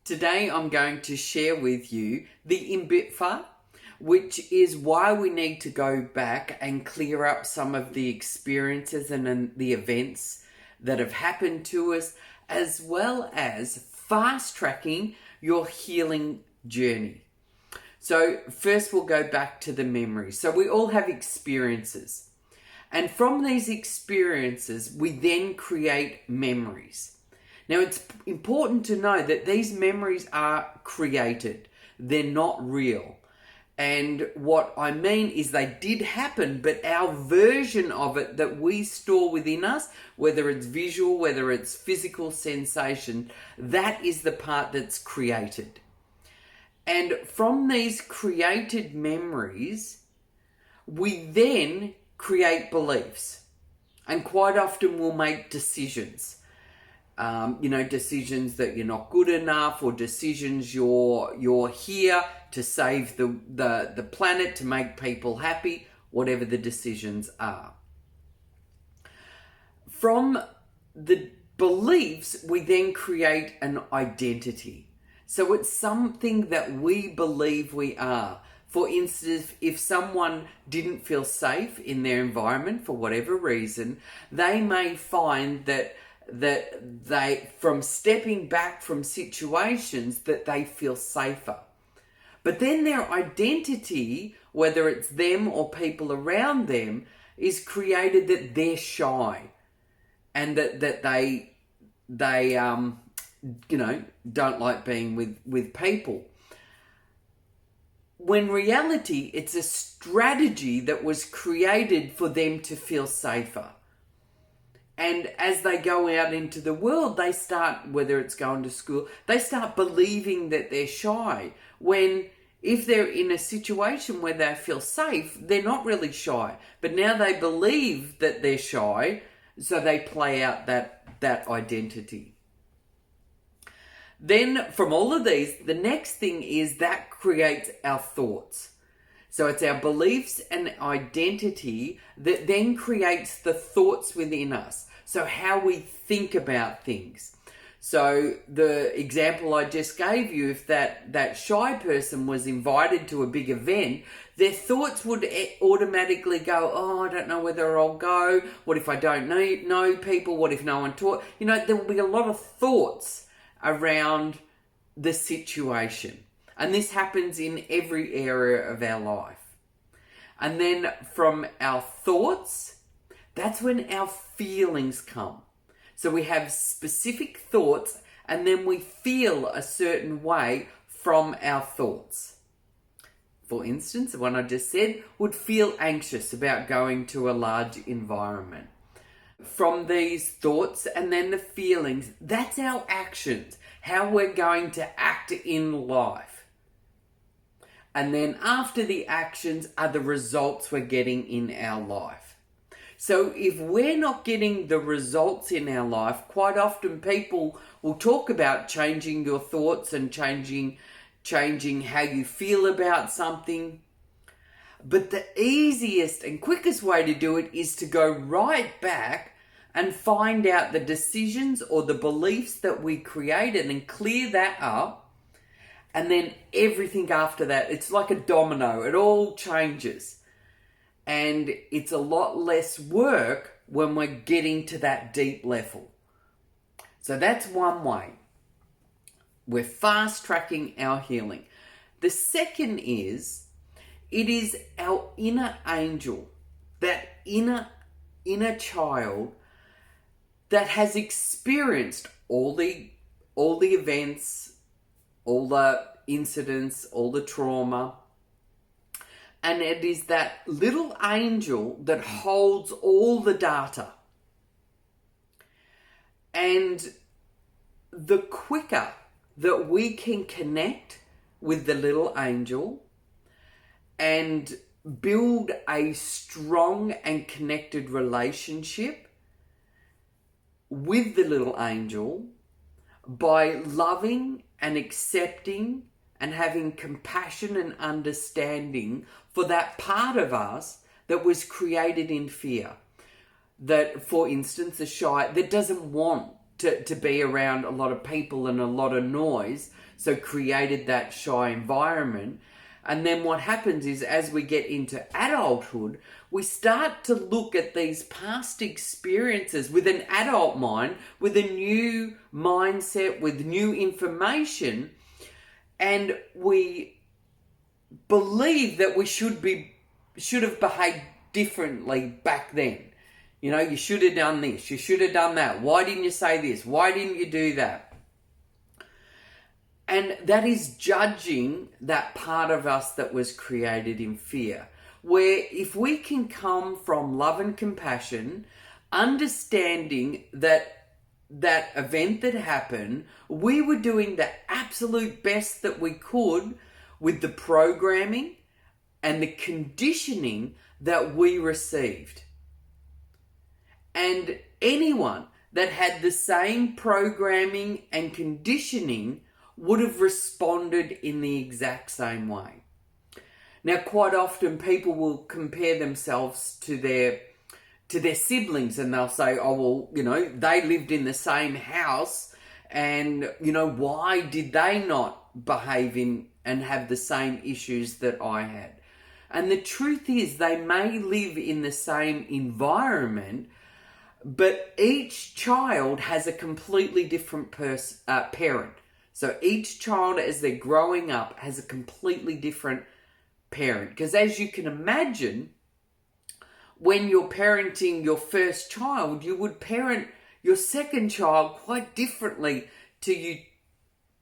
Today I'm going to share with you the imbitfa, which is why we need to go back and clear up some of the experiences and the events that have happened to us, as well as fast tracking your healing journey. So first we'll go back to the memories. So we all have experiences. And from these experiences, we then create memories. Now, it's important to know that these memories are created. They're not real. And what I mean is they did happen, but our version of it that we store within us, whether it's visual, whether it's physical sensation, that is the part that's created. And from these created memories, we then create beliefs. And quite often we'll make decisions. Decisions that you're not good enough, or decisions you're here to save the planet, to make people happy, whatever the decisions are. From the beliefs, we then create an identity. So it's something that we believe we are. For instance, if someone didn't feel safe in their environment for whatever reason, they may find that they, from stepping back from situations, that they feel safer. But then their identity, whether it's them or people around them, is created that they're shy and that they don't like being with people. When reality, it's a strategy that was created for them to feel safer. And as they go out into the world, they start, whether it's going to school, they start believing that they're shy. When if they're in a situation where they feel safe, they're not really shy. But now they believe that they're shy, so they play out that identity. Then from all of these, the next thing is that creates our thoughts. So it's our beliefs and identity that then creates the thoughts within us. So how we think about things. So the example I just gave you, if that shy person was invited to a big event, their thoughts would automatically go, oh, I don't know whether I'll go. What if I don't know people? What if no one taught? There will be a lot of thoughts around the situation. And this happens in every area of our life. And then from our thoughts, that's when our feelings come. So we have specific thoughts, and then we feel a certain way from our thoughts. For instance, the one I just said, would feel anxious about going to a large environment. From these thoughts and then the feelings, that's our actions, how we're going to act in life. And then after the actions are the results we're getting in our life. So if we're not getting the results in our life, quite often people will talk about changing your thoughts and changing how you feel about something. But the easiest and quickest way to do it is to go right back and find out the decisions or the beliefs that we created and clear that up. And then everything after that, it's like a domino. It all changes. And it's a lot less work when we're getting to that deep level. So that's one way. We're fast tracking our healing. The second is, it is our inner angel, that inner child that has experienced all the events, all the incidents, all the trauma. And it is that little angel that holds all the data. And the quicker that we can connect with the little angel and build a strong and connected relationship with the little angel by loving and accepting and having compassion and understanding for that part of us that was created in fear. That, for instance, the shy, that doesn't want to be around a lot of people and a lot of noise, so created that shy environment. And then what happens is, as we get into adulthood, we start to look at these past experiences with an adult mind, with a new mindset, with new information, and we believe that we should have behaved differently back then. You know, you should have done this, you should have done that. Why didn't you say this? Why didn't you do that? And that is judging that part of us that was created in fear. Where if we can come from love and compassion, understanding that event that happened, we were doing the absolute best that we could with the programming and the conditioning that we received. And anyone that had the same programming and conditioning would have responded in the exact same way. Now, quite often people will compare themselves to their siblings, and they'll say, oh, well, you know, they lived in the same house, and, you know, why did they not behave in and have the same issues that I had? And the truth is, they may live in the same environment, but each child has a completely different parent. So each child, as they're growing up, has a completely different parent. Because as you can imagine, when you're parenting your first child, you would parent your second child quite differently to you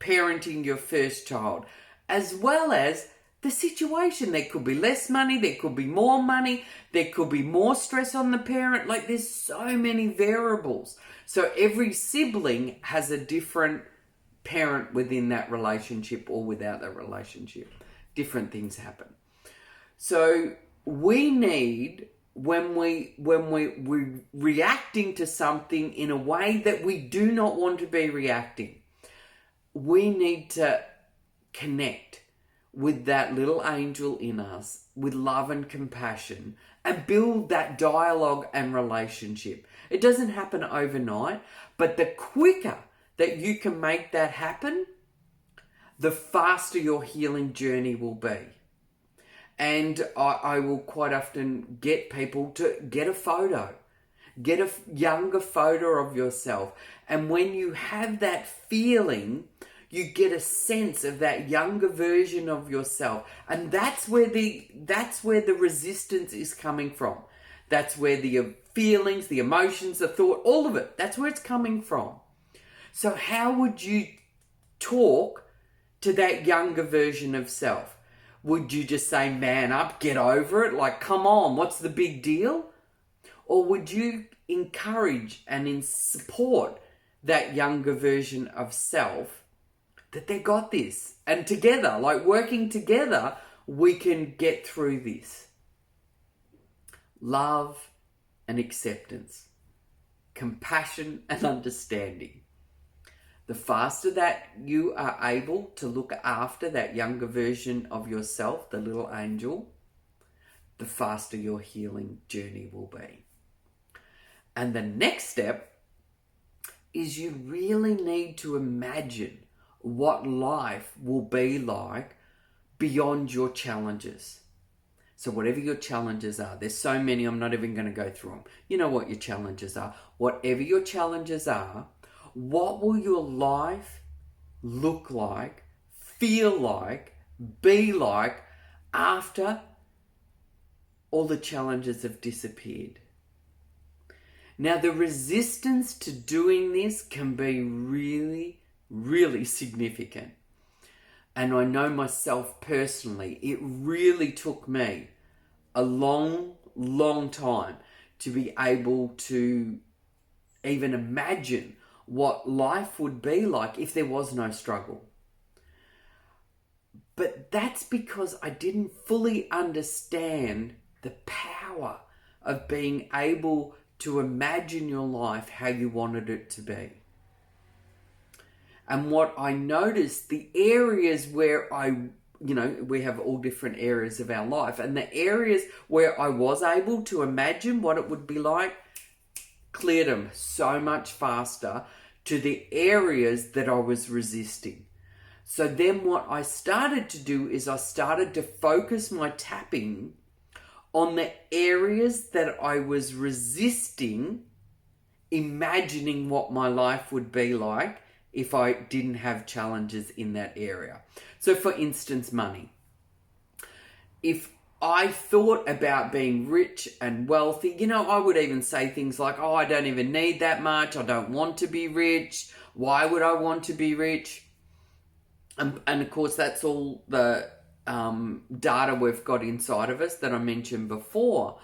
parenting your first child. As well as the situation. There could be less money, there could be more money, there could be more stress on the parent. Like, there's so many variables. So every sibling has a different parent within that relationship or without that relationship. Different things happen. So we need, when we're reacting to something in a way that we do not want to be reacting, we need to connect with that little angel in us, with love and compassion, and build that dialogue and relationship. It doesn't happen overnight, but the quicker that you can make that happen, the faster your healing journey will be. And I will quite often get people to get a photo. Get a younger photo of yourself. And when you have that feeling, you get a sense of that younger version of yourself. And that's where the resistance is coming from. That's where the feelings, the emotions, the thought, all of it, that's where it's coming from. So how would you talk to that younger version of self? Would you just say, man up, get over it? Like, come on, what's the big deal? Or would you encourage and support that younger version of self, that they got this? And together, like working together, we can get through this. Love and acceptance. Compassion and understanding. The faster that you are able to look after that younger version of yourself, the little angel, the faster your healing journey will be. And the next step is you really need to imagine what life will be like beyond your challenges. So whatever your challenges are, there's so many, I'm not even going to go through them. You know what your challenges are. Whatever your challenges are, what will your life look like, feel like, be like after all the challenges have disappeared? Now, the resistance to doing this can be really, really significant. And I know myself personally, it really took me a long, long time to be able to even imagine what life would be like if there was no struggle. But that's because I didn't fully understand the power of being able to imagine your life how you wanted it to be. And what I noticed, the areas where we have all different areas of our life, and the areas where I was able to imagine what it would be like, cleared them so much faster to the areas that I was resisting. So then what I started to do is I started to focus my tapping on the areas that I was resisting, imagining what my life would be like if I didn't have challenges in that area. So for instance, money. If I thought about being rich and wealthy, I would even say things like, oh, I don't even need that much. I don't want to be rich. Why would I want to be rich? And of course, that's all the data we've got inside of us that I mentioned before.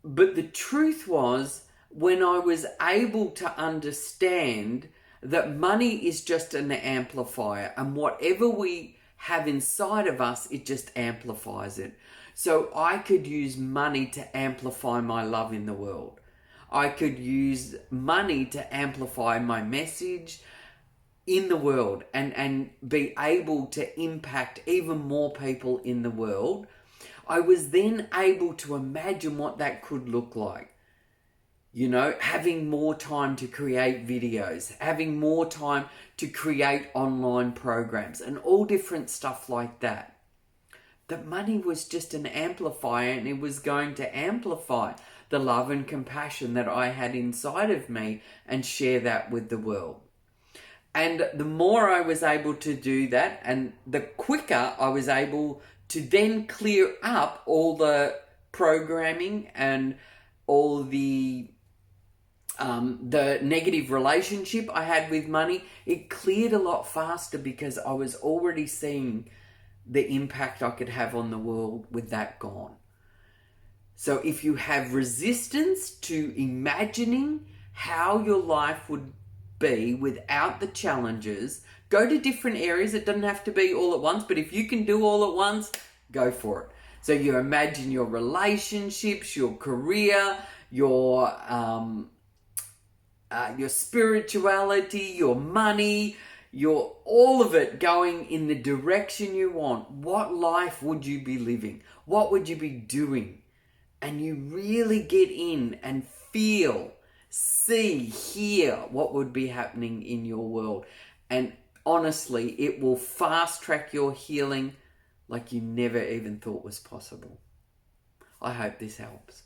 But the truth was, when I was able to understand that money is just an amplifier, and whatever we have inside of us, it just amplifies it. So I could use money to amplify my love in the world. I could use money to amplify my message in the world and be able to impact even more people in the world. I was then able to imagine what that could look like. Having more time to create videos, having more time to create online programs and all different stuff like that. That money was just an amplifier, and it was going to amplify the love and compassion that I had inside of me and share that with the world. And the more I was able to do that, and the quicker I was able to then clear up all the programming and all the negative relationship I had with money, it cleared a lot faster because I was already seeing the impact I could have on the world with that gone. So if you have resistance to imagining how your life would be without the challenges, go to different areas. It doesn't have to be all at once, but if you can do all at once, go for it. So you imagine your relationships, your career, your spirituality, your money, all of it going in the direction you want. What life would you be living? What would you be doing? And you really get in and feel, see, hear what would be happening in your world. And honestly, it will fast track your healing like you never even thought was possible. I hope this helps.